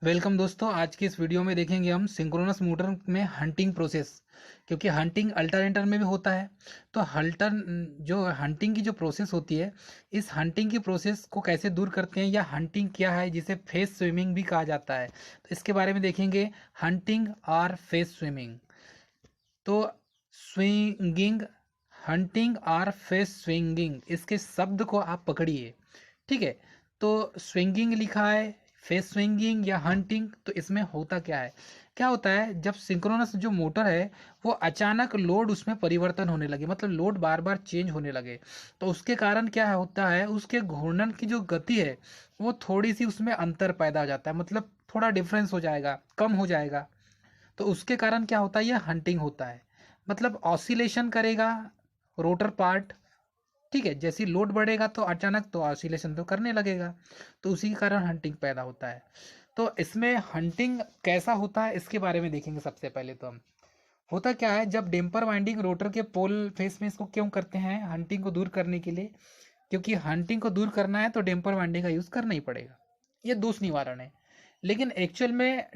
Welcome दोस्तों। आज की इस वीडियो में देखेंगे हम सिंक्रोनस मोटर में हंटिंग प्रोसेस, क्योंकि हंटिंग अल्टरनेटर में भी होता है। तो जो हंटिंग की जो प्रोसेस होती है, इस हंटिंग की प्रोसेस को कैसे दूर करते हैं या हंटिंग क्या है, जिसे फेस स्विमिंग भी कहा जाता है, तो इसके बारे में देखेंगे। हंटिंग और फेस स्विमिंग। तो स्विंगिंग, हंटिंग और फेस स्विंगिंग, इसके शब्द को आप पकड़िए। ठीक है। तो स्विंगिंग लिखा है, फेस स्विंगिंग या हंटिंग। तो इसमें होता क्या है, क्या होता है जब सिंक्रोनस जो मोटर है वो अचानक लोड उसमें परिवर्तन होने लगे, मतलब लोड बार बार चेंज होने लगे, तो उसके कारण क्या होता है, उसके घूर्णन की जो गति है वो थोड़ी सी उसमें अंतर पैदा हो जाता है, मतलब थोड़ा डिफरेंस हो जाएगा, कम हो जाएगा। तो उसके कारण क्या होता है, यह हंटिंग होता है। मतलब ऑसिलेशन करेगा रोटर पार्ट। ठीक है, जैसी लोड बढ़ेगा तो अचानक तो ऑसिलेशन तो करने लगेगा, तो उसी के कारण हंटिंग पैदा होता है। तो इसमें हंटिंग कैसा होता है इसके बारे में देखेंगे। सबसे पहले तो हम, होता क्या है जब डेम्पर वाइंडिंग रोटर के पोल फेस में, इसको क्यों करते हैं, हंटिंग को दूर करने के लिए। क्योंकि हंटिंग को दूर करना है तो डेम्पर वाइंडिंग का यूज़ करना ही पड़ेगा, ये दोष निवारण है। लेकिन एक्चुअल में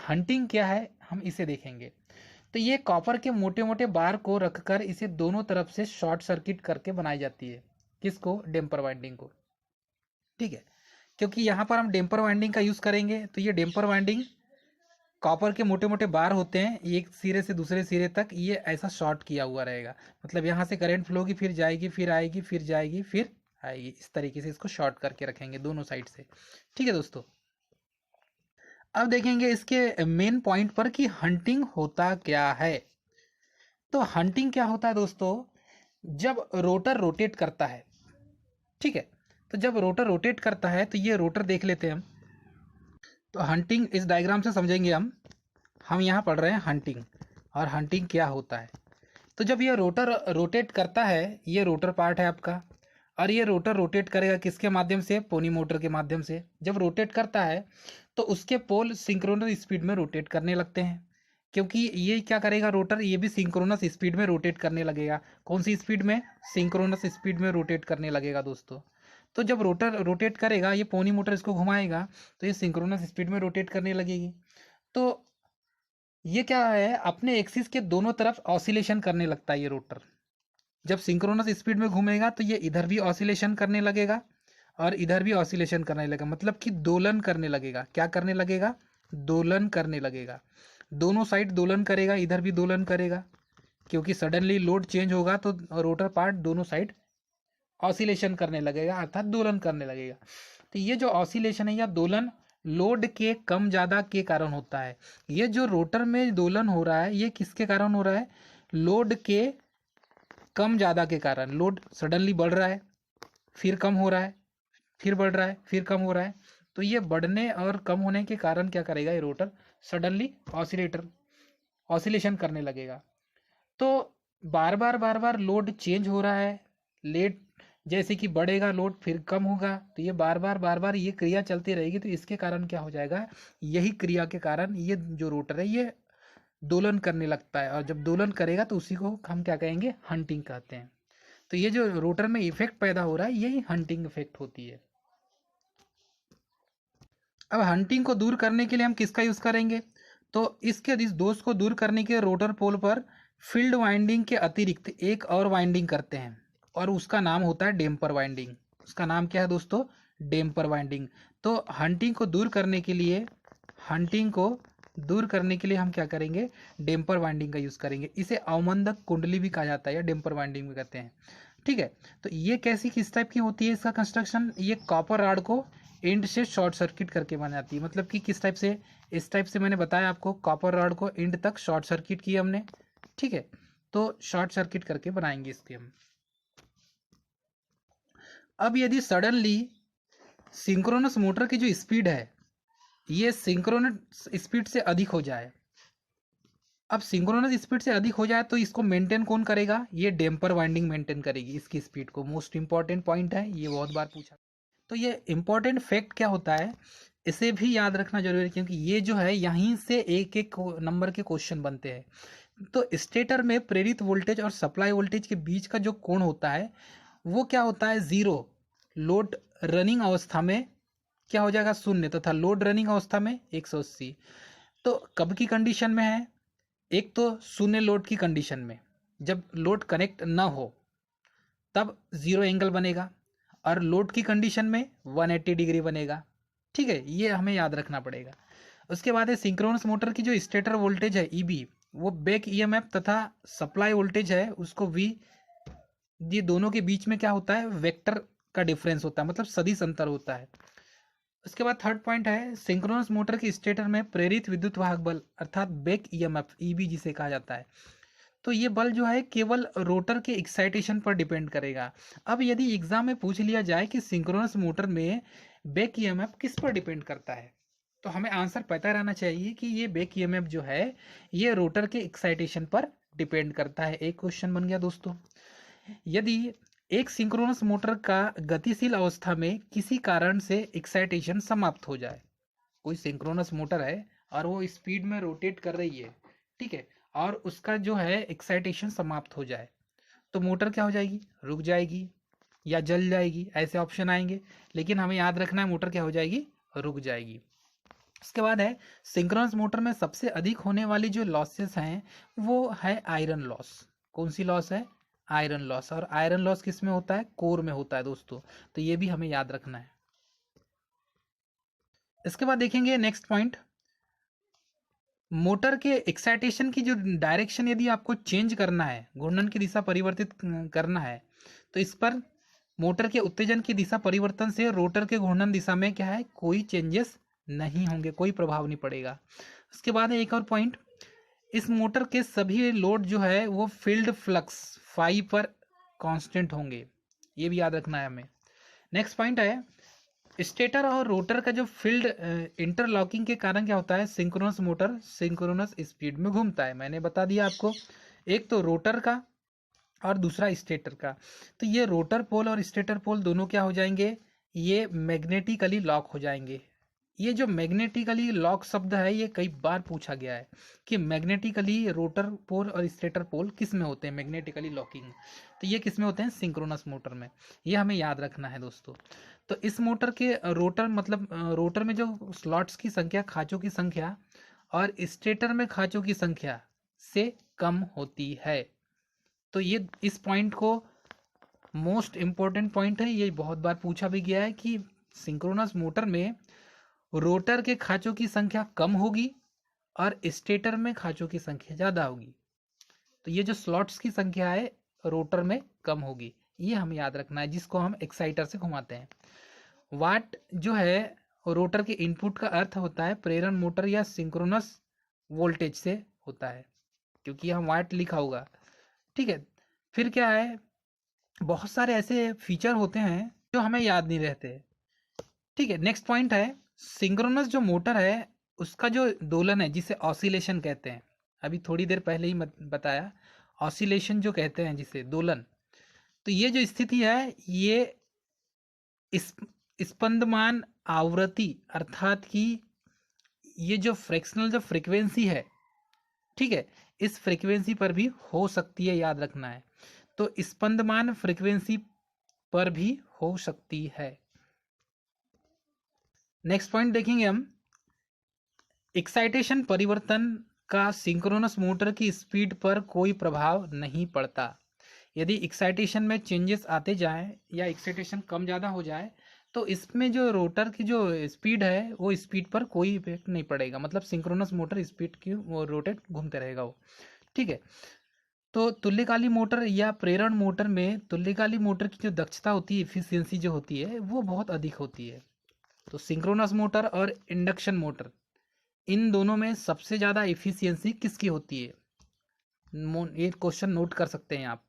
हंटिंग क्या है हम इसे देखेंगे। तो ये कॉपर के मोटे मोटे बार को रखकर इसे दोनों तरफ से शॉर्ट सर्किट करके बनाई जाती है। किसको, डेम्पर वाइंडिंग को। ठीक है, क्योंकि यहाँ पर हम डेम्पर वाइंडिंग का यूज़ करेंगे, तो ये डेम्पर वाइंडिंग कॉपर के मोटे मोटे बार होते हैं, एक सिरे से दूसरे सिरे तक ये ऐसा शॉर्ट किया हुआ रहेगा। मतलब यहाँ से करंट फ्लो की, फिर जाएगी, फिर आएगी, फिर जाएगी, फिर आएगी, इस तरीके से इसको शॉर्ट करके रखेंगे दोनों साइड से। ठीक है दोस्तों, अब देखेंगे इसके मेन पॉइंट पर कि हंटिंग होता क्या है। तो हंटिंग क्या होता है दोस्तों, जब रोटर रोटेट करता है। ठीक है, तो जब रोटर रोटेट करता है, तो ये रोटर देख लेते हैं हम। तो हंटिंग इस डायग्राम से समझेंगे हम यहाँ पढ़ रहे हैं हंटिंग, और हंटिंग क्या होता है। तो जब ये रोटर रोटेट करता है, ये रोटर पार्ट है आपका, और ये रोटर रोटेट करेगा किसके माध्यम से, पोनी मोटर के माध्यम से। जब रोटेट करता है तो उसके पोल सिंक्रोनस स्पीड में रोटेट करने लगते हैं, क्योंकि ये क्या करेगा रोटर, ये भी सिंक्रोनस स्पीड में रोटेट करने लगेगा। कौन सी स्पीड में, सिंक्रोनस स्पीड में रोटेट करने लगेगा दोस्तों। तो जब रोटर रोटेट करेगा, ये पोनी मोटर इसको घुमाएगा, तो ये सिंक्रोनस स्पीड में रोटेट करने लगेगी। तो ये क्या है, अपने एक्सिस के दोनों तरफ ऑसिलेशन करने लगता है ये रोटर। जब सिंक्रोनस स्पीड में घूमेगा तो ये इधर भी ऑसिलेशन करने लगेगा और इधर भी ऑसिलेशन करने लगेगा, मतलब कि दोलन करने लगेगा। क्या करने लगेगा, दोलन करने लगेगा। दोनों साइड दोलन करेगा, इधर भी दोलन करेगा, क्योंकि सडनली लोड चेंज होगा तो रोटर पार्ट दोनों साइड ऑसिलेशन करने लगेगा, अर्थात दोलन करने लगेगा। तो ये जो ऑसिलेशन है या दोलन, लोड के कम ज़्यादा के कारण होता है। ये जो रोटर में दोलन हो रहा है, ये किसके कारण हो रहा है, लोड के कम ज़्यादा के कारण। लोड सडनली बढ़ रहा है, फिर कम हो रहा है, फिर बढ़ रहा है, फिर कम हो रहा है। तो ये बढ़ने और कम होने के कारण क्या करेगा, ये रोटर सडनली ऑसिलेशन करने लगेगा। तो बार बार लोड चेंज हो रहा है, लेट जैसे कि बढ़ेगा लोड फिर कम होगा, तो ये बार बार ये क्रिया चलती रहेगी। तो इसके कारण क्या हो जाएगा, यही क्रिया के कारण ये जो रोटर है ये दोलन करने लगता है, और जब दोलन करेगा तो उसी को हम क्या कहेंगे, हंटिंग कहते हैं। तो ये जो रोटर में इफेक्ट पैदा हो रहा है, यही हंटिंग इफेक्ट होती है। अब हंटिंग को दूर करने के लिए हम किसका यूज करेंगे, तो इस दोष को दूर करने के रोटर पोल पर फील्ड वाइंडिंग के अतिरिक्त एक और वाइंडिंग करते हैं, और उसका नाम होता है डेम्पर वाइंडिंग। उसका नाम क्या है दोस्तों, डेम्पर वाइंडिंग। तो हंटिंग को दूर करने के लिए हम क्या करेंगे, डेम्पर वाइंडिंग का यूज करेंगे। इसे अवमंदक कुंडली भी कहा जाता है या डेम्पर वाइंडिंग भी कहते हैं। ठीक है, तो ये कैसी किस टाइप की होती है इसका कंस्ट्रक्शन, ये कॉपर रॉड को एंड से शॉर्ट सर्किट करके बन जाती है। मतलब कि किस टाइप से, इस टाइप से मैंने बताया आपको, कॉपर रॉड को एंड तक शॉर्ट सर्किट किया हमने। ठीक है, तो शॉर्ट सर्किट करके बनाएंगे इसके हम। अब यदि सडनली सिंक्रोनस मोटर की जो स्पीड है, ये सिंक्रोनस स्पीड से अधिक हो जाए, अब सिंक्रोनस स्पीड से अधिक हो जाए तो इसको मेंटेन कौन करेगा, ये डेम्पर वाइंडिंग मेंटेन करेगी इसकी स्पीड को। मोस्ट इंपॉर्टेंट पॉइंट है, ये बहुत बार पूछा। तो ये इंपॉर्टेंट फैक्ट क्या होता है, इसे भी याद रखना जरूरी है, क्योंकि ये जो है यहीं से एक एक नंबर के क्वेश्चन बनते हैं। तो स्टेटर में प्रेरित वोल्टेज और सप्लाई वोल्टेज के बीच का जो कोण होता है वो क्या होता है, जीरो। लोड रनिंग अवस्था में क्या हो जाएगा, शून्य, तथा लोड रनिंग अवस्था में 180। तो कब की कंडीशन में है, एक तो शून्य लोड की कंडीशन में, जब लोड कनेक्ट ना हो तब 0 एंगल बनेगा, और लोड की कंडीशन में 180 डिग्री बनेगा। ठीक है, ये हमें याद रखना पड़ेगा। उसके बाद है सिंक्रोनस मोटर की जो स्टेटर वोल्टेज है ईबी, वो बैक ईएमएफ तथा सप्लाई वोल्टेज है उसको वी, ये दोनों के बीच में क्या होता है, वेक्टर का डिफरेंस होता है, मतलब सदिश अंतर होता है। उसके बाद थर्ड पॉइंट है सिंक्रोनस मोटर के स्टेटर में प्रेरित विद्युत वाहक बल अर्थात बैक ईएमएफ ईबी जिसे कहा जाता है। तो ये बल जो है केवल रोटर के एक्साइटेशन पर डिपेंड करेगा। अब यदि एग्जाम में पूछ लिया जाए कि सिंक्रोनस मोटर में बैक ईएमएफ किस पर डिपेंड करता है, तो हमें आंसर पता रहना चाहिए कि ये बैक ईएमएफ जो है ये रोटर के एक्साइटेशन पर डिपेंड करता है। एक क्वेश्चन बन गया दोस्तों। यदि एक सिंक्रोनस मोटर का गतिशील अवस्था में किसी कारण से एक्साइटेशन समाप्त हो जाए, कोई सिंक्रोनस मोटर है और वो स्पीड में रोटेट कर रही है, ठीक है, और उसका जो है एक्साइटेशन समाप्त हो जाए, तो मोटर क्या हो जाएगी, रुक जाएगी या जल जाएगी, ऐसे ऑप्शन आएंगे। लेकिन हमें याद रखना है मोटर क्या हो जाएगी, रुक जाएगी। उसके बाद है सिंक्रोनस मोटर में सबसे अधिक होने वाली जो लॉसेस हैं वो है आयरन लॉस। कौन सी लॉस है, आयरन लॉस। और आयरन लॉस किस में होता है, कोर में होता है दोस्तों, तो ये भी हमें याद रखना है। इसके बाद देखेंगे नेक्स्ट पॉइंट, मोटर के एक्साइटेशन की जो डायरेक्शन यदि आपको चेंज करना है, घूर्णन की दिशा परिवर्तित करना है, तो इस पर मोटर के उत्तेजन की दिशा परिवर्तन से रोटर के घूर्णन दिशा में क्या है, कोई चेंजेस नहीं होंगे, कोई प्रभाव नहीं पड़ेगा। उसके बाद है एक और पॉइंट, इस मोटर के सभी लोड जो है वो फील्ड फ्लक्स फाई पर कांस्टेंट होंगे, ये भी याद रखना है हमें। नेक्स्ट पॉइंट है स्टेटर और रोटर का जो फील्ड इंटरलॉकिंग के कारण क्या होता है, सिंक्रोनस मोटर सिंक्रोनस स्पीड में घूमता है। मैंने बता दिया आपको, एक तो रोटर का और दूसरा स्टेटर का। तो ये रोटर पोल और स्टेटर पोल दोनों क्या हो जाएंगे, ये मैग्नेटिकली लॉक हो जाएंगे। ये जो मैग्नेटिकली लॉक शब्द है ये कई बार पूछा गया है कि मैग्नेटिकली रोटर पोल और स्टेटर पोल किस में होते हैं, मैग्नेटिकली लॉकिंग, तो ये किस में होते हैं, सिंक्रोनस मोटर में। ये हमें याद रखना है दोस्तों। तो इस मोटर के रोटर मतलब रोटर में जो स्लॉट्स की संख्या, खांचों की संख्या, और स्टेटर में खांचों की संख्या से कम होती है। तो ये इस पॉइंट को मोस्ट इम्पोर्टेंट पॉइंट है, ये बहुत बार पूछा भी गया है कि सिंक्रोनस मोटर में रोटर के खांचों की संख्या कम होगी और स्टेटर में खांचों की संख्या ज़्यादा होगी। तो ये जो स्लॉट्स की संख्या है रोटर में कम होगी, ये हमें याद रखना है, जिसको हम एक्साइटर से घुमाते हैं। वाट जो है रोटर के इनपुट का अर्थ होता है प्रेरण मोटर या सिंक्रोनस वोल्टेज से होता है, क्योंकि यहाँ वाट लिखा होगा। ठीक है, फिर क्या है, बहुत सारे ऐसे फीचर होते हैं जो हमें याद नहीं रहते। ठीक है, नेक्स्ट पॉइंट है सिंक्रोनस जो मोटर है उसका जो दोलन है जिसे ऑसिलेशन कहते हैं, अभी थोड़ी देर पहले ही बताया, ऑसिलेशन जो कहते हैं जिसे दोलन। तो ये जो स्थिति है ये इस स्पंदमान आवृत्ति अर्थात कि ये जो फ्रैक्शनल जो फ्रीक्वेंसी है, ठीक है, इस फ्रीक्वेंसी पर भी हो सकती है, याद रखना है। तो स्पंदमान फ्रीक्वेंसी पर भी हो सकती है। नेक्स्ट पॉइंट देखेंगे हम, एक्साइटेशन परिवर्तन का सिंक्रोनस मोटर की स्पीड पर कोई प्रभाव नहीं पड़ता। यदि एक्साइटेशन में चेंजेस आते जाएं या एक्साइटेशन कम ज़्यादा हो जाए तो इसमें जो रोटर की जो स्पीड है वो स्पीड पर कोई इफेक्ट नहीं पड़ेगा, मतलब सिंक्रोनस मोटर स्पीड की वो रोटेट घूमते रहेगा वो। ठीक है, तो तुल्यकाली मोटर या प्रेरण मोटर में तुल्यकाली मोटर की जो दक्षता होती है, इफिशियंसी जो होती है वो बहुत अधिक होती है। तो सिंक्रोनस मोटर और इंडक्शन मोटर इन दोनों में सबसे ज़्यादा इफिशियंसी किसकी होती है, ये क्वेश्चन नोट कर सकते हैं आप।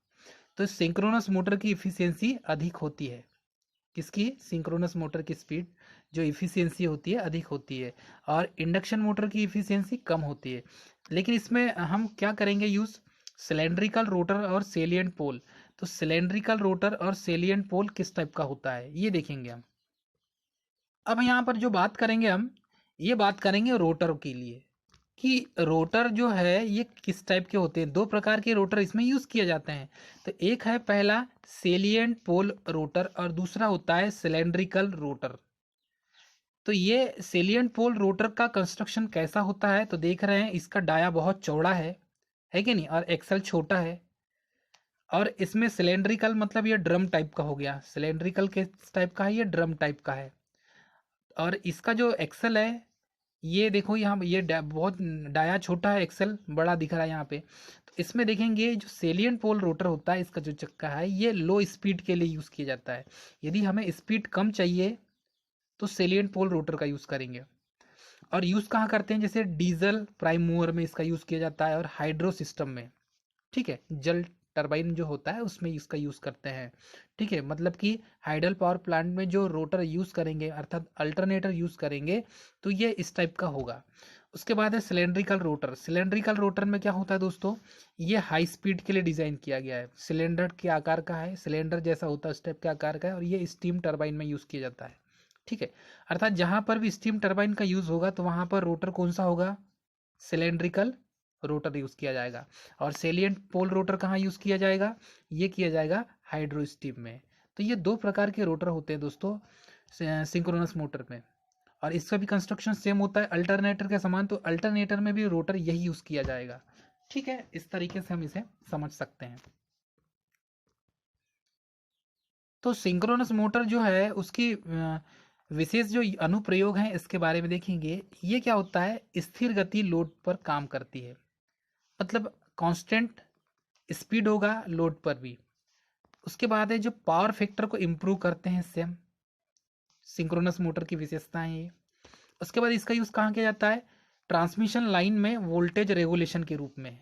तो सिंक्रोनस मोटर की इफिशियंसी अधिक होती है, किसकी, सिंक्रोनस मोटर की स्पीड जो इफिशियंसी होती है अधिक होती है, और इंडक्शन मोटर की इफिशियंसी कम होती है। लेकिन इसमें हम क्या करेंगे यूज़, सिलेंड्रिकल रोटर और सेलिएंट पोल। तो सिलेंड्रिकल रोटर और सेलिएंट पोल किस टाइप का होता है ये देखेंगे हम। अब यहाँ पर जो बात करेंगे हम, ये बात करेंगे रोटर के लिए कि रोटर जो है ये किस टाइप के होते हैं। दो प्रकार के रोटर इसमें यूज़ किए जाते हैं। तो एक है पहला सेलिएंट पोल रोटर और दूसरा होता है सिलेंड्रिकल रोटर। तो ये सेलियंट पोल रोटर का कंस्ट्रक्शन कैसा होता है, तो देख रहे हैं इसका डाया बहुत चौड़ा है कि नहीं, और एक्सल छोटा है, और इसमें सिलेंड्रिकल मतलब ये ड्रम टाइप का हो गया, सिलेंड्रिकल किस टाइप का है, ये ड्रम टाइप का है। और इसका जो एक्सल है, ये देखो यहाँ ये बहुत डाया छोटा है, एक्सल बड़ा दिख रहा है यहाँ पे। तो इसमें देखेंगे जो सेलियंट पोल रोटर होता है, इसका जो चक्का है ये लो स्पीड के लिए यूज़ किया जाता है। यदि हमें स्पीड कम चाहिए तो सेलियंट पोल रोटर का यूज़ करेंगे। और यूज़ कहाँ करते हैं, जैसे डीजल प्राइम मूवर में इसका यूज़ किया जाता है, और हाइड्रो सिस्टम में, ठीक है, जल टरबाइन जो होता है उसमें इसका यूज़ करते हैं। ठीक है, मतलब कि हाइडल पावर प्लांट में जो रोटर यूज़ करेंगे अर्थात अल्टरनेटर यूज़ करेंगे तो ये इस टाइप का होगा। उसके बाद है सिलेंड्रिकल रोटर। सिलेंड्रिकल रोटर में क्या होता है दोस्तों, ये हाई स्पीड के लिए डिज़ाइन किया गया है, सिलेंडर के आकार का है, सिलेंडर जैसा होता है उस टाइप के आकार का है, और ये स्टीम टरबाइन में यूज़ किया जाता है। ठीक है, अर्थात जहाँ पर भी स्टीम टरबाइन का यूज़ होगा तो वहाँ पर रोटर कौन सा होगा, सिलेंड्रिकल रोटर यूज़ किया जाएगा। और सेलियंट पोल रोटर कहाँ यूज़ किया जाएगा, ये किया जाएगा हाइड्रो स्टीम में। तो ये दो प्रकार के रोटर होते हैं दोस्तों सिंक्रोनस मोटर में, और इसका भी कंस्ट्रक्शन सेम होता है अल्टरनेटर के समान। तो अल्टरनेटर में भी रोटर यही यूज़ किया जाएगा। ठीक है, इस तरीके से हम इसे समझ सकते हैं। तो सिंक्रोनस मोटर जो है उसकी विशेष जो अनुप्रयोग हैं इसके बारे में देखेंगे। ये क्या होता है, स्थिर गति लोड पर काम करती है, मतलब कांस्टेंट स्पीड होगा लोड पर भी। उसके बाद है जो पावर फैक्टर को इम्प्रूव करते हैं इससे हम, सिंक्रोनस मोटर की विशेषताएं ये। उसके बाद इसका यूज़ कहाँ किया जाता है, ट्रांसमिशन लाइन में वोल्टेज रेगुलेशन के रूप में।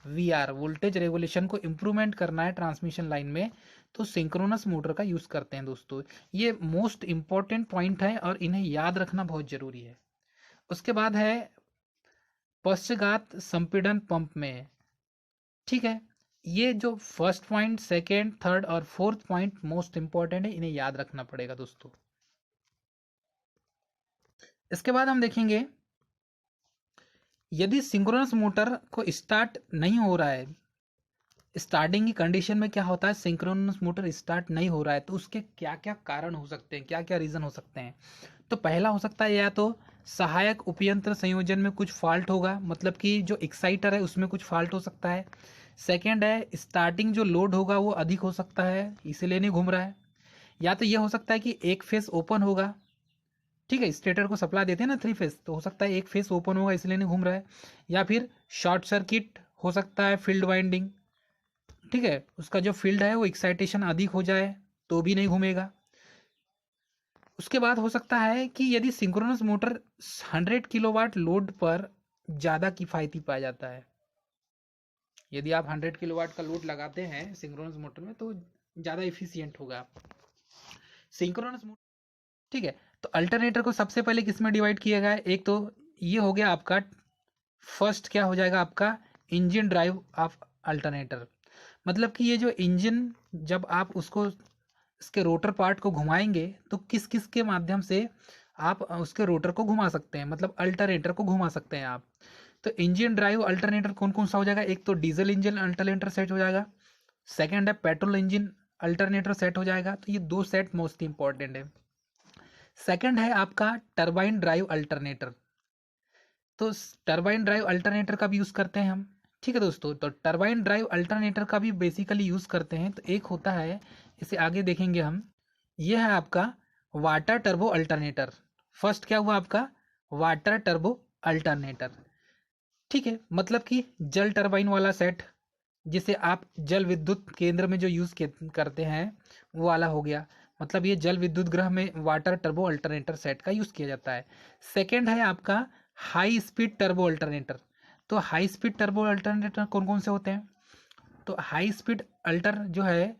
वीआर वोल्टेज रेगुलेशन को इम्प्रूवमेंट करना है ट्रांसमिशन लाइन में, तो सिंक्रोनस मोटर का यूज़ करते हैं दोस्तों। ये मोस्ट इंपॉर्टेंट पॉइंट है और इन्हें याद रखना बहुत ज़रूरी है। उसके बाद है पश्चात संपीड़न पंप में। ठीक है, ये जो फर्स्ट पॉइंट, सेकेंड, थर्ड और फोर्थ पॉइंट मोस्ट इंपॉर्टेंट है, इन्हें याद रखना पड़ेगा दोस्तों। इसके बाद हम देखेंगे यदि सिंक्रोनस मोटर को स्टार्ट नहीं हो रहा है, स्टार्टिंग की कंडीशन में क्या होता है, सिंक्रोनस मोटर स्टार्ट नहीं हो रहा है, तो उसके क्या क्या कारण हो सकते हैं, क्या क्या रीज़न हो सकते हैं। तो पहला हो सकता है या तो सहायक उपयंत्र संयोजन में कुछ फॉल्ट होगा, मतलब कि जो एक्साइटर है उसमें कुछ फॉल्ट हो सकता है। सेकेंड है स्टार्टिंग जो लोड होगा वो अधिक हो सकता है इसीलिए नहीं घूम रहा है। या तो ये हो सकता है कि एक फेस ओपन होगा, ठीक है, स्टेटर को सप्लाई देते हैं ना 3 फेस, तो हो सकता है एक फेस ओपन होगा इसलिए नहीं घूम रहा है। या फिर शॉर्ट सर्किट हो सकता है, फील्ड वाइंडिंग, ठीक है, उसका जो फील्ड है वो एक्साइटेशन अधिक हो जाए तो भी नहीं घूमेगा। उसके बाद हो सकता है कि यदि सिंक्रोनस मोटर 100 किलोवाट लोड पर ज़्यादा किफ़ायती पाया जाता है, यदि आप 100 किलोवाट का लोड लगाते हैं सिंक्रोनस मोटर में तो ज़्यादा इफिशियंट होगा सिंक्रोनस मोटर। ठीक है, तो अल्टरनेटर को सबसे पहले किस में डिवाइड किया गया है, एक तो ये हो गया आपका, फर्स्ट क्या हो जाएगा आपका, इंजन ड्राइव ऑफ अल्टरनेटर। मतलब कि ये जो इंजन, जब आप उसको इसके रोटर पार्ट को घुमाएंगे तो किस किस के माध्यम से आप उसके रोटर को घुमा सकते हैं, मतलब अल्टरनेटर को घुमा सकते हैं आप। तो इंजन ड्राइव अल्टरनेटर कौन कौन सा हो जाएगा, एक तो डीजल इंजन अल्टरनेटर सेट हो जाएगा, सेकेंड है पेट्रोल इंजन अल्टरनेटर सेट हो जाएगा। तो ये दो सेट मोस्ट इंपॉर्टेंट है। सेकेंड है आपका टरबाइन ड्राइव अल्टरनेटर, तो टरबाइन ड्राइव अल्टरनेटर का भी यूज़ करते हैं हम। ठीक है दोस्तों, तो टरबाइन ड्राइव अल्टरनेटर का भी बेसिकली यूज़ करते हैं। तो एक होता है, इसे आगे देखेंगे हम, ये है आपका वाटर टर्बो अल्टरनेटर। फर्स्ट क्या हुआ आपका, वाटर टर्बो अल्टरनेटर। ठीक है, मतलब कि जल टरबाइन वाला सेट, जिसे आप जल विद्युत केंद्र में जो यूज़ करते हैं वो वाला हो गया। मतलब ये जल विद्युत गृह में वाटर टर्बो अल्टरनेटर सेट का यूज़ किया जाता है। सेकेंड है आपका हाई स्पीड टर्बो अल्टरनेटर। तो हाई स्पीड टर्बो अल्टरनेटर कौन कौन से होते हैं, तो हाई स्पीड अल्टर जो है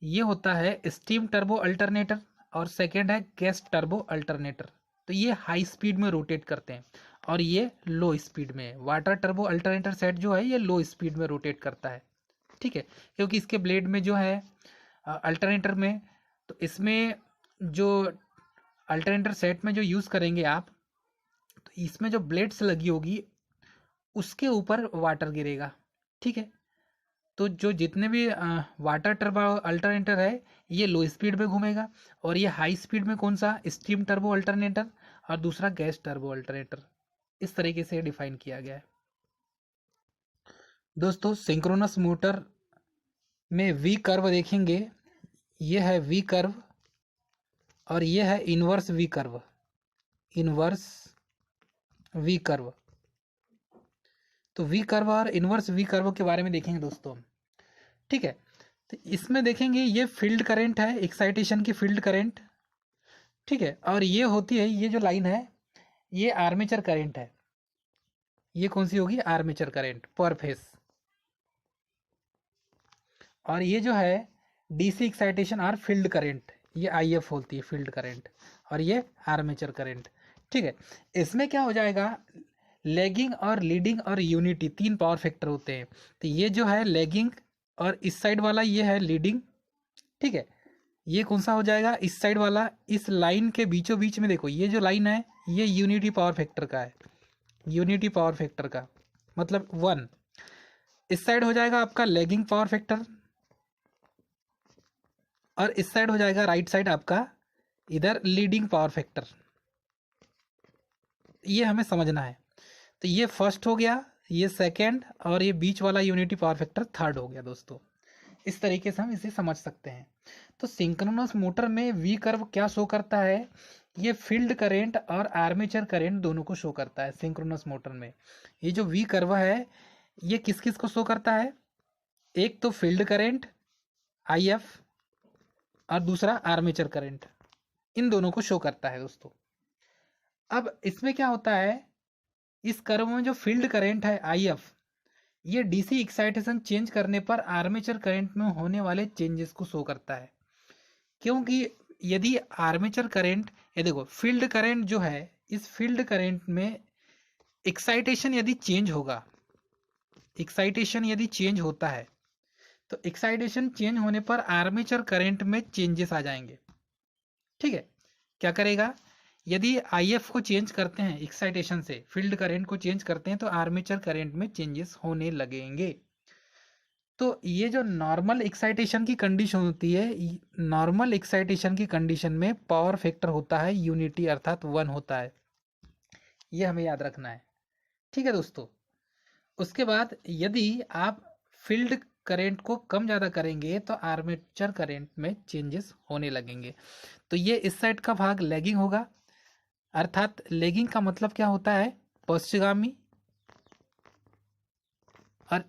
ये होता है स्टीम टर्बो अल्टरनेटर, और सेकेंड है गैस टर्बो अल्टरनेटर। तो ये हाई स्पीड में रोटेट करते हैं, और ये लो स्पीड में। वाटर टर्बो अल्टरनेटर सेट जो है ये लो स्पीड में रोटेट करता है। ठीक है, क्योंकि इसके ब्लेड में जो है अल्टरनेटर में, तो इसमें जो अल्टरनेटर सेट में जो यूज़ करेंगे आप, तो इसमें जो ब्लेड्स लगी होगी उसके ऊपर वाटर गिरेगा। ठीक है, तो जो जितने भी वाटर टर्बो अल्टरनेटर है ये लो स्पीड में घूमेगा, और ये हाई स्पीड में कौन सा, स्टीम टर्बो अल्टरनेटर, और दूसरा गैस टर्बो अल्टरनेटर। इस तरीके से डिफाइन किया गया है दोस्तों। सिंक्रोनस मोटर में वी कर्व देखेंगे, ये है वी कर्व और ये है inverse V curve, inverse V curve. तो वी कर्व और इनवर्स वी कर्व के बारे में देखेंगे दोस्तों, ठीक है। तो इसमें देखेंगे ये फील्ड करंट है, एक्साइटेशन की फील्ड करंट, ठीक है। और ये होती है, ये जो लाइन है ये आर्मेचर करंट है। ये कौन सी होगी? आर्मेचर करंट पर फेस। और ये जो है डीसी एक्साइटेशन और फील्ड करंट, ये आईएफ होती है फील्ड करंट, और ये आर्मेचर करंट, ठीक है। इसमें क्या हो जाएगा, लैगिंग और लीडिंग और यूनिटी, तीन पावर फैक्टर होते हैं। तो ये जो है लैगिंग और इस साइड वाला ये है लीडिंग, ठीक है। ये कौन सा हो जाएगा? इस साइड वाला। इस लाइन के बीचों बीच में देखो, ये जो लाइन है ये यूनिटी पावर फैक्टर का है, यूनिटी पावर फैक्टर का मतलब 1। इस साइड हो जाएगा आपका लैगिंग पावर फैक्टर, और इस साइड हो जाएगा राइट साइड आपका इधर लीडिंग पावर फैक्टर। ये हमें समझना है। तो ये फर्स्ट हो गया, ये सेकंड, और ये बीच वाला यूनिटी पावर फैक्टर थर्ड हो गया दोस्तों। इस तरीके से हम इसे समझ सकते हैं। तो सिंक्रोनस मोटर में वी कर्व क्या शो करता है? ये फील्ड करंट और आर्मेचर करंट दोनों को शो करता है सिंक्रोनस मोटर में। ये जो वी कर्व है ये किस किस को शो करता है? एक तो फील्ड करंट आईएफ और दूसरा आर्मेचर करंट, इन दोनों को शो करता है दोस्तों। अब इसमें क्या होता है, इस कर्व में जो फील्ड करंट है आईएफ, ये डीसी एक्साइटेशन चेंज करने पर आर्मेचर करंट में होने वाले चेंजेस को शो करता है। क्योंकि यदि आर्मेचर करंट, ये देखो फील्ड करंट जो है, इस फील्ड करंट में एक्साइटेशन यदि चेंज होगा, एक्साइटेशन यदि चेंज होता है तो एक्साइटेशन चेंज होने पर आर्मेचर करंट में चेंजेस आ जाएंगे, ठीक है। क्या करेगा? यदि आईएफ को चेंज करते हैं एक्साइटेशन से, फील्ड करंट को चेंज करते हैं तो आर्मेचर करंट में चेंजेस होने लगेंगे। तो ये जो नॉर्मल एक्साइटेशन की कंडीशन होती है, नॉर्मल एक्साइटेशन की कंडीशन में पावर फैक्टर होता है यूनिटी अर्थात 1 होता है। ये हमें याद रखना है, ठीक है दोस्तों। उसके बाद यदि आप फील्ड करंट को कम ज़्यादा करेंगे तो आर्मेचर करंट में चेंजेस होने लगेंगे। तो ये इस साइड का भाग लैगिंग होगा, अर्थात लैगिंग का मतलब क्या होता है? पश्चिमगामी, और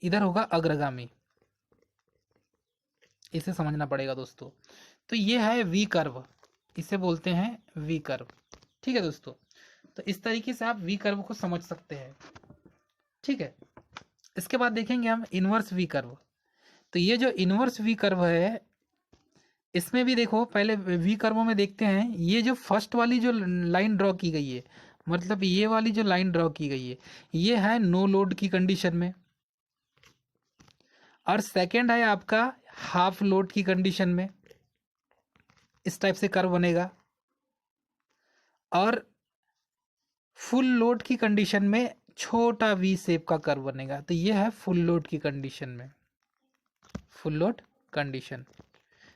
इधर होगा अग्रगामी। इसे समझना पड़ेगा दोस्तों। तो ये है वी कर्व, इसे बोलते हैं वी कर्व, ठीक है दोस्तों। तो इस तरीके से आप वी कर्व को समझ सकते हैं, ठीक है। इसके बाद देखेंगे हम इनवर्स वी कर्व। तो ये जो इनवर्स वी कर्व है, इसमें भी देखो, पहले वी कर्वों में देखते हैं, ये जो फर्स्ट वाली जो लाइन ड्रॉ की गई है, मतलब ये वाली जो लाइन ड्रॉ की गई है, ये है नो लोड की कंडीशन में, और सेकंड है आपका हाफ लोड की कंडीशन में। इस टाइप से कर्व बनेगा। और फुल लोड की कंडीशन में छोटा वी शेप का कर्व बनेगा। तो ये है फुल लोड की कंडीशन में, फुल लोड कंडीशन।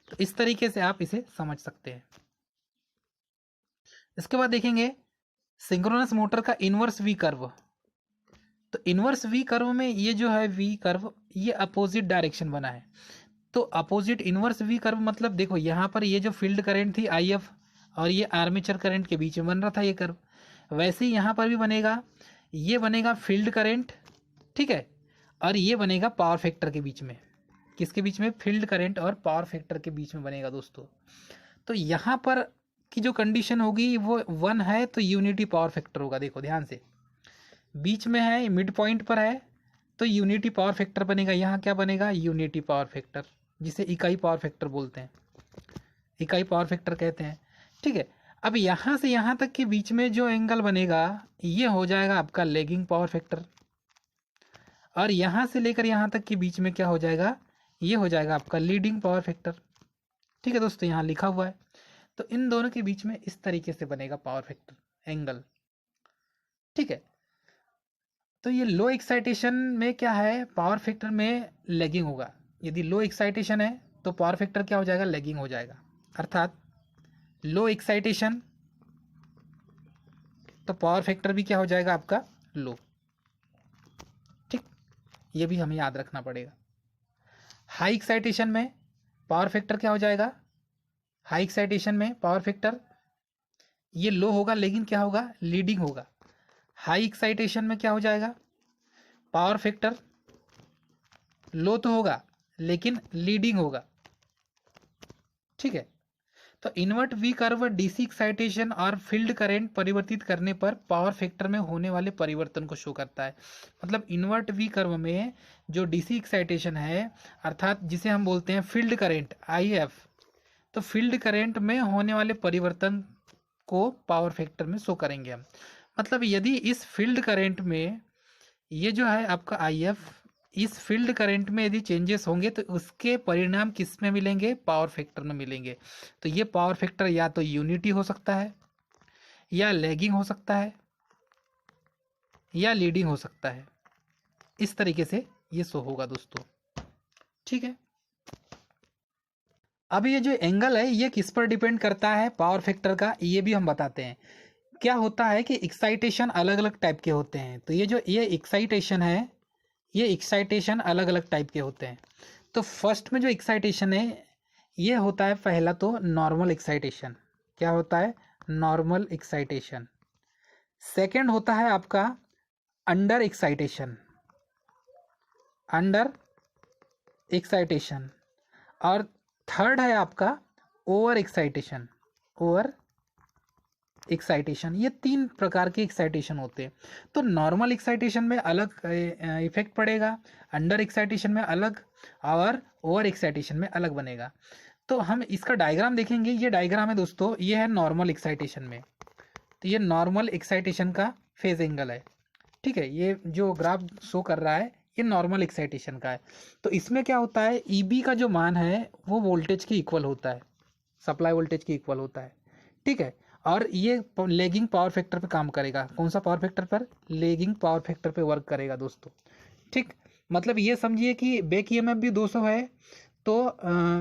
तो इस तरीके से आप इसे समझ सकते हैं। इसके बाद देखेंगे सिंक्रोनस मोटर का इनवर्स वी कर्व। तो इनवर्स वी कर्व में ये जो है वी कर्व, ये अपोजिट डायरेक्शन बना है। तो अपोजिट इनवर्स वी कर्व मतलब देखो, यहाँ पर ये जो फील्ड करंट थी आईएफ और ये आर्मेचर करंट के बीच में बन रहा था ये कर्व, वैसे ही यहाँ पर भी बनेगा। ये बनेगा फील्ड करंट, ठीक है, और ये बनेगा पावर फैक्टर के बीच में। किसके बीच में? फील्ड करंट और पावर फैक्टर के बीच में बनेगा दोस्तों। तो यहाँ पर की जो कंडीशन होगी वो 1 है, तो यूनिटी पावर फैक्टर होगा। देखो ध्यान से, बीच में है, मिड पॉइंट पर है, तो यूनिटी पावर फैक्टर बनेगा। यहाँ क्या बनेगा? यूनिटी पावर फैक्टर, जिसे इकाई पावर फैक्टर बोलते हैं, इकाई पावर फैक्टर कहते हैं, ठीक है। अब यहाँ से यहाँ तक के बीच में जो एंगल बनेगा ये हो जाएगा आपका लैगिंग पावर फैक्टर, और यहाँ से लेकर यहाँ तक के बीच में क्या हो जाएगा? ये हो जाएगा आपका लीडिंग पावर फैक्टर, ठीक है दोस्तों, यहाँ लिखा हुआ है। तो इन दोनों के बीच में इस तरीके से बनेगा पावर फैक्टर एंगल, ठीक है। तो ये लो एक्साइटेशन में क्या है? पावर फैक्टर में लैगिंग होगा। यदि लो एक्साइटेशन है तो पावर फैक्टर क्या हो जाएगा? लैगिंग हो जाएगा। अर्थात लो एक्साइटेशन तो पावर फैक्टर भी क्या हो जाएगा आपका लो। ठीक, ये भी हमें याद रखना पड़ेगा। हाई एक्साइटेशन में पावर फैक्टर क्या हो जाएगा, हाई एक्साइटेशन में पावर फैक्टर ये लो होगा, लेकिन क्या होगा, लीडिंग होगा। हाई एक्साइटेशन में क्या हो जाएगा, पावर फैक्टर लो तो होगा लेकिन लीडिंग होगा। ठीक है, तो invert V curve DC excitation और फील्ड करंट परिवर्तित करने पर पावर फैक्टर में होने वाले परिवर्तन को शो करता है। मतलब इन्वर्ट वी कर्व में जो डीसी एक्साइटेशन है, अर्थात जिसे हम बोलते हैं फील्ड करंट IF, तो फील्ड करंट में होने वाले परिवर्तन को पावर फैक्टर में शो करेंगे हम। मतलब यदि इस फील्ड करंट में ये जो है आपका IF, इस फील्ड करंट में यदि चेंजेस होंगे तो उसके परिणाम किस में मिलेंगे, पावर फैक्टर में मिलेंगे। तो ये पावर फैक्टर या तो यूनिटी हो सकता है, या लैगिंग हो सकता है, या लीडिंग हो सकता है। इस तरीके से ये शो होगा दोस्तों। ठीक है, अब ये जो एंगल है ये किस पर डिपेंड करता है पावर फैक्टर का, ये भी हम बताते हैं। क्या होता है कि एक्साइटेशन अलग अलग टाइप के होते हैं। तो ये एक्साइटेशन है, ये एक्साइटेशन अलग अलग टाइप के होते हैं। तो फर्स्ट में जो एक्साइटेशन है ये होता है पहला तो नॉर्मल एक्साइटेशन। क्या होता है, नॉर्मल एक्साइटेशन। सेकंड होता है आपका अंडर एक्साइटेशन, अंडर एक्साइटेशन। और थर्ड है आपका ओवर एक्साइटेशन, ओवर एक्साइटेशन। ये तीन प्रकार के एक्साइटेशन होते हैं। तो नॉर्मल एक्साइटेशन में अलग इफेक्ट पड़ेगा, अंडर एक्साइटेशन में अलग, और ओवर एक्साइटेशन में अलग बनेगा। तो हम इसका डायग्राम देखेंगे। ये डायग्राम है दोस्तों, ये है नॉर्मल एक्साइटेशन में। तो ये नॉर्मल एक्साइटेशन का फेज एंगल है। ठीक है, ये जो ग्राफ शो कर रहा है ये नॉर्मल एक्साइटेशन का है। तो इसमें क्या होता है, EB का जो मान है वो वोल्टेज के इक्वल होता है, सप्लाई वोल्टेज के इक्वल होता है। ठीक है, और ये लेगिंग पावर फैक्टर पे काम करेगा। कौन सा पावर फैक्टर पर, लेगिंग पावर फैक्टर पे वर्क करेगा दोस्तों। ठीक, मतलब ये समझिए कि बैक EMF भी 200 है तो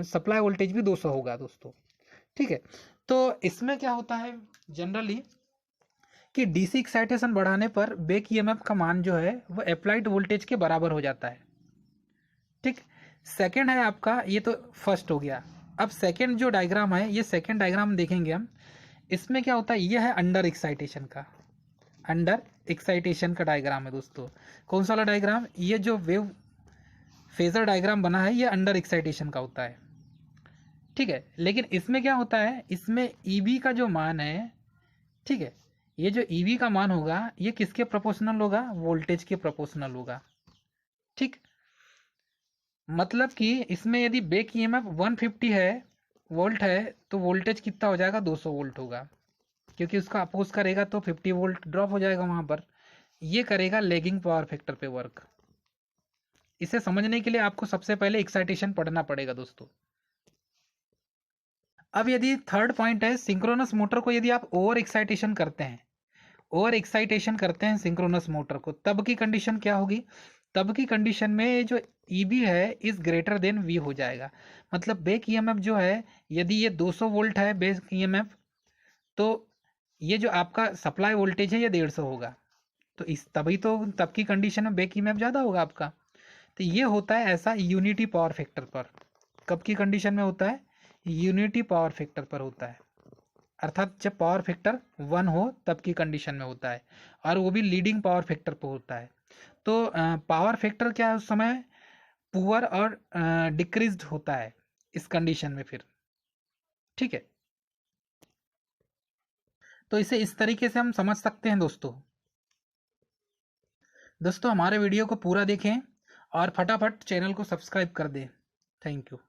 सप्लाई वोल्टेज भी 200 होगा दोस्तों। ठीक है, तो इसमें क्या होता है जनरली कि डीसी एक्साइटेशन बढ़ाने पर बैक EMF का मान जो है वो अप्लाइड वोल्टेज के बराबर हो जाता है। ठीक, सेकंड है आपका, ये तो फर्स्ट हो गया। अब सेकंड जो डायग्राम है, ये सेकंड डायग्राम देखेंगे हम। इसमें क्या होता है, ये है अंडर एक्साइटेशन का, अंडर एक्साइटेशन का डायग्राम है दोस्तों। कौन सा वाला डायग्राम, ये जो वेव फेजर डायग्राम बना है ये अंडर एक्साइटेशन का होता है। ठीक है, लेकिन इसमें क्या होता है, इसमें EB का जो मान है, ठीक है, ये जो EB का मान होगा ये किसके प्रोपोर्शनल होगा, वोल्टेज के प्रोपोर्शनल होगा। ठीक, मतलब कि इसमें यदि बैक EMF 150 है वोल्ट है तो वोल्टेज कितना हो जाएगा, 200 वोल्ट होगा, क्योंकि उसका अपोज करेगा तो 50 वोल्ट ड्रॉप हो जाएगा वहां पर। ये करेगा लेगिंग पावर फैक्टर पे वर्क। इसे समझने के लिए आपको सबसे पहले एक्साइटेशन पढ़ना पड़ेगा दोस्तों। अब यदि थर्ड पॉइंट है, सिंक्रोनस मोटर को यदि आप ओवर एक्साइटेशन करते हैं, ओवर एक्साइटेशन करते हैं सिंक्रोनस मोटर को, तब की कंडीशन क्या होगी, तब की कंडीशन में जो EB है इज ग्रेटर देन V हो जाएगा। मतलब बैक EMF जो है, यदि ये 200 वोल्ट है बैक EMF, तो ये जो आपका सप्लाई वोल्टेज है ये 150 होगा। तो इस तभी तो तब की कंडीशन में बैक EMF ज़्यादा होगा आपका। तो ये होता है ऐसा यूनिटी पावर फैक्टर पर। कब की कंडीशन में होता है, यूनिटी पावर फैक्टर पर होता है, अर्थात जब पावर फैक्टर 1 हो तब की कंडीशन में होता है, और वो भी लीडिंग पावर फैक्टर पर होता है। तो पावर फैक्टर क्या है उस समय, पुअर और डिक्रीज्ड होता है इस कंडीशन में फिर। ठीक है, तो इसे इस तरीके से हम समझ सकते हैं दोस्तों। दोस्तों हमारे वीडियो को पूरा देखें और फटाफट चैनल को सब्सक्राइब कर दें। Thank you.